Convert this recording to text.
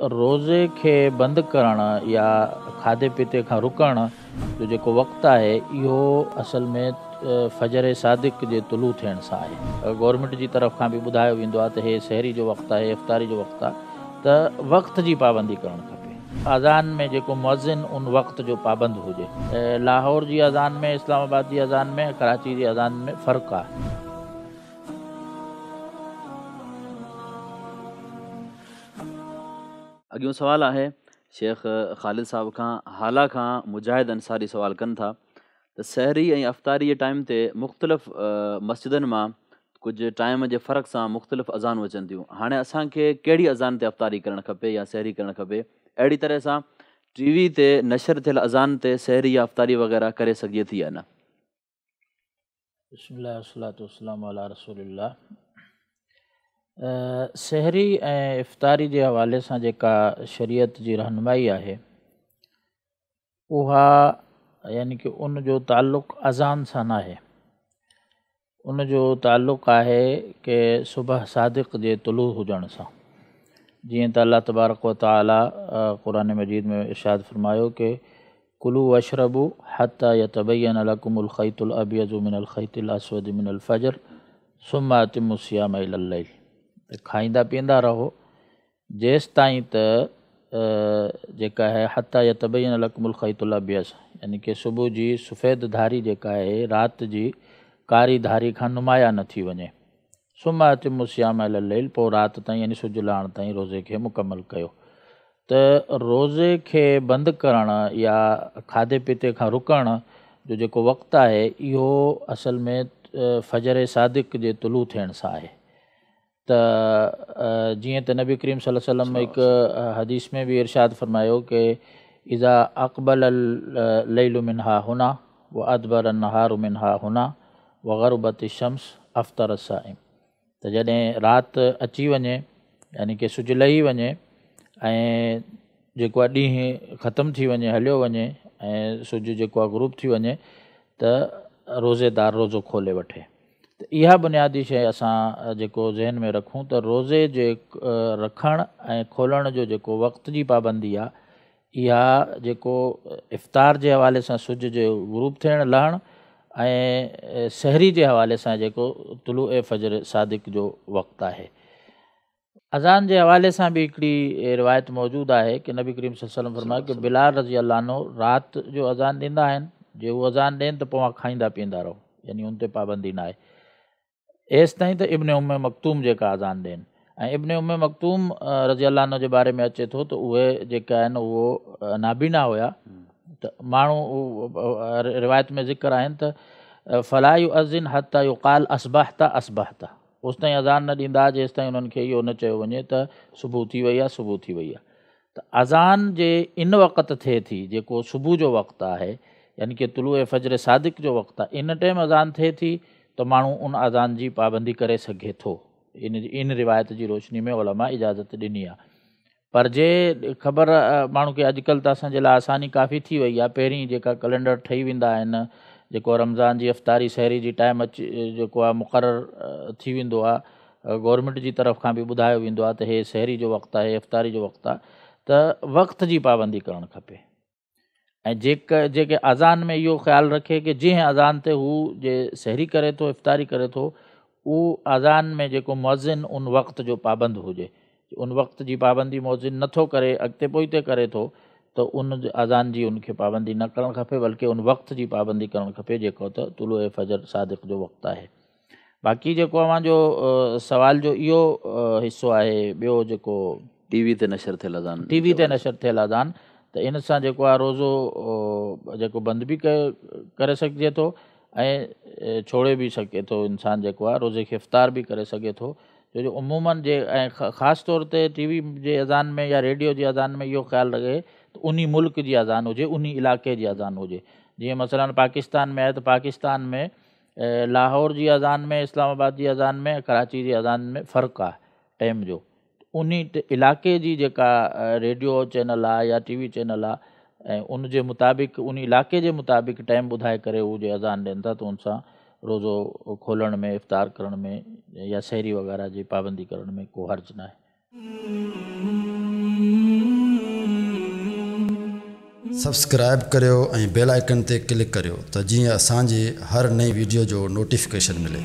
रोज़े खे बंदि करणु या खाधे पीते खां रुकण जो जेको वक़्तु आहे इहो असल में फजर सादिक जे तुलू थियण सां आहे। गवर्नमेंट जी तरफ़ खां बि ॿुधायो वेंदो आहे त हे सहरी जो वक़्तु आहे, इफ़्तारी जो वक़्तु आहे, त वक़्त जी पाबंदी करणु खपे। अज़ान में जेको मुअज़िन उन वक़्त जो पाबंद हुजे। लाहौर जी अज़ान में, इस्लामाबाद जी अज़ान में, कराची जी अज़ान में फ़र्क़ु आहे। अॻियों सवाल आहे शेख ख़ालिद साहब खां। हाला खां मुजाहिद अंसारी सवाल कनि था त सहरी ऐं अफ़्तारी जे टाइम ते मुख़्तलिफ़ मस्जिदनि मां कुझु टाइम जे फ़र्क़ सां मुख़्तलिफ़ अज़ानूं अचनि थियूं। हाणे असांखे कहिड़ी अज़ान ते अफ़्तारी करणु खपे या सहरी करणु खपे? अहिड़ी तरह सां टीवी ते नशर थियल अज़ान ते सहरी या अफ़्तारी वग़ैरह करे सघिजे थी या न? बिस्मिल्लाह वस्सलातु वस्सलामु अला रसूलिल्लाह। सहरी ऐं इफ़्तारी जे हवाले सां जेका शरीयत जी रहनुमाई आहे उहा यानी कि उन जो ताल्लुक़ अज़ान सां न आहे। उन जो ताल्लुक़ आहे कि सुबह सादिक़ जे तुलू हुजण सां। जीअं त अल्लाह तबारक व तआला क़ुरान मजीद में इरशाद फरमायो कि कुलू वशरबू हत्ता यतबय्यन लकुमुल ख़ैतुल अबयज़ु मिनल ख़ैतिल अस्वदि मिनल फ़जर सुम्मा अतिम्मु सियाम इलल लैल। खाईंदा पीअंदा रहो जेसि ताईं त जेका आहे हत्ता यतबय्यन लकुमुल ख़ैतुल अबयज़ यानी कि सुबुह जी सफ़ेद धारी जेका आहे राति जी कारी धारी खां नुमाया न थी वञे। सुम्मा अतिम्मु सियाम इलल लैल, पोइ राति ताईं यानी सिजु लहण ताईं रोज़े खे मुकमल कयो। त रोज़े खे बंदि करणु या खाधे पीते खां रुकण जो जेको वक़्तु आहे इहो असल में फजर सादिक जे तुलू थियण सां आहे। त जीअं त नबी करीम सल्लल्लाहु अलैहि वसल्लम हिकु हदीस में बि इरशाद फरमायो कि इज़ा अक़बल लैलु मिनहा हुना व अदबर नहारु मिनहा हुना व ग़रुबत शम्स अफ़्तर साइम। त जॾहिं राति अची वञे यानी कि सिजु लही वञे ऐं जेको आहे ॾींहुं ख़तमु थी वञे, हलियो वञे ऐं सिजु जेको आहे ग़ुरूब थी वञे त रोज़ेदार रोज़ो खोले वठे। त इहा बुनियादी शइ असां जेको ज़हन में रखूं त रोज़े जे रखणु ऐं खोलण जो जेको वक़्त जी पाबंदी आहे इहा जेको इफ़्तार जे हवाले सां सिज जो ग़ुरूब थियणु लहणु ऐं सहरी जे हवाले सां जेको तुलू फजर सादिक जो वक़्तु आहे। अज़ान जे हवाले सां बि हिकिड़ी रिवायत मौजूदु आहे कि नबी करीम सल्लल्लाहु अलैहि वसल्लम फरमायो कि बिलाल रज़ी अल्लाह अन्हु राति जो अज़ान ॾींदा आहिनि, जे उहो अज़ान ॾियनि त पोइ खाईंदा पीअंदा रहो, यानी उन ते पाबंदी न आहे एसि ताईं त इब्न उम्मे मक्तूम जेका अज़ान ॾियनि। ऐं इब्न उम्मे मक्तूम रज़ी अल्लाह अन्हु जे बारे में अचे थो त उहे जेका आहिनि उहो नाबीना हुया। त माण्हू रिवायत में ज़िक्र आहिनि त फला युअज़िन हत्ता युक़ाल असबहता असबहता, उस ताईं अज़ान न ॾींदा जेसि ताईं उन्हनि खे इहो न चयो वञे त सुबुह थी वई आहे, सुबुह थी वई आहे। त अज़ान जे इन वक़्तु थिए थी जेको सुबुह जो वक़्तु आहे यानी कि तुलू फजर सादिक जो वक़्तु आहे, इन टाइम अज़ान थिए थी त माण्हू उन अज़ान जी पाबंदी करे सघे थो। इन रिवायत जी रोशनी में उलमा इजाज़त ॾिनी आहे। पर जे ख़बर माण्हू खे अॼुकल्ह त असांजे लाइ आसानी काफ़ी थी वई आहे, पहिरीं जेका कैलेंडर ठही वेंदा आहिनि, जेको रमज़ान जी अफ़्तारी सहरी जी टाइम अची जेको आहे मुक़ररु थी वेंदो आहे, गवर्नमेंट जी तरफ़ खां बि ॿुधायो वेंदो आहे त हे सहरी जो वक़्तु आहे, इफ़्तारी जो वक़्तु आहे, त वक़्त जी पाबंदी करणु खपे। ऐं जेके अज़ान में इहो ख़्यालु रखे कि जंहिं अज़ान ते हू जे सहरी करे थो, इफ़्तारी करे थो, उहो अज़ान में जेको मुअज़िन उन वक़्त जो पाबंद हुजे। उन वक़्त जी पाबंदी मुअज़िन नथो करे, अॻिते पोइते करे थो, त उन अज़ान जी उनखे पाबंदी न करणु खपे, बल्कि उन वक़्त जी पाबंदी करणु खपे जेको त तुलू फजर सादिक जो वक़्तु आहे। बाक़ी जेको अव्हांजो सवाल जो इहो हिसो आहे ॿियो जेको टीवी ते नशर थियल अज़ान, टीवी ते नशर थियल अज़ान, त इन सां जेको आहे रोज़ो जेको बंदि बि करे सघिजे थो ऐं छोड़े बि सघे थो इंसानु जेको आहे रोज़े खे इफ़्तार बि करे सघे थो। छो जो उमूमन जे ऐं ख़ासि तौर ते टीवी जे अज़ान में या रेडियो जी अज़ान में इहो ख़्यालु रखे त उन मुल्क जी अज़ान हुजे, उन इलाइक़े जी अज़ान हुजे। जीअं मसइलन पाकिस्तान में आहे त पाकिस्तान में लाहौर जी अज़ान में, इस्लामाबाद जी अज़ान में, कराची जी अज़ान में फ़र्क़ु आहे टाइम जो। उन इलाइक़े जी जेका रेडियो चैनल आहे या टीवी चैनल आहे ऐं उन जे मुताबिक़ उन इलाइक़े जे मुताबिक़ टाइम ॿुधाए करे उहो जे अज़ान ॾियनि था त उन सां रोज़ो खोलण में, इफ़्तार करण में या सहरी वग़ैरह जी पाबंदी करण में को हर्ज़ु न आहे। सब्सक्राइब करियो ऐं बेल आइकन ते क्लिक करियो त जीअं असांजी हर नई वीडियो जो नोटिफिकेशन मिले।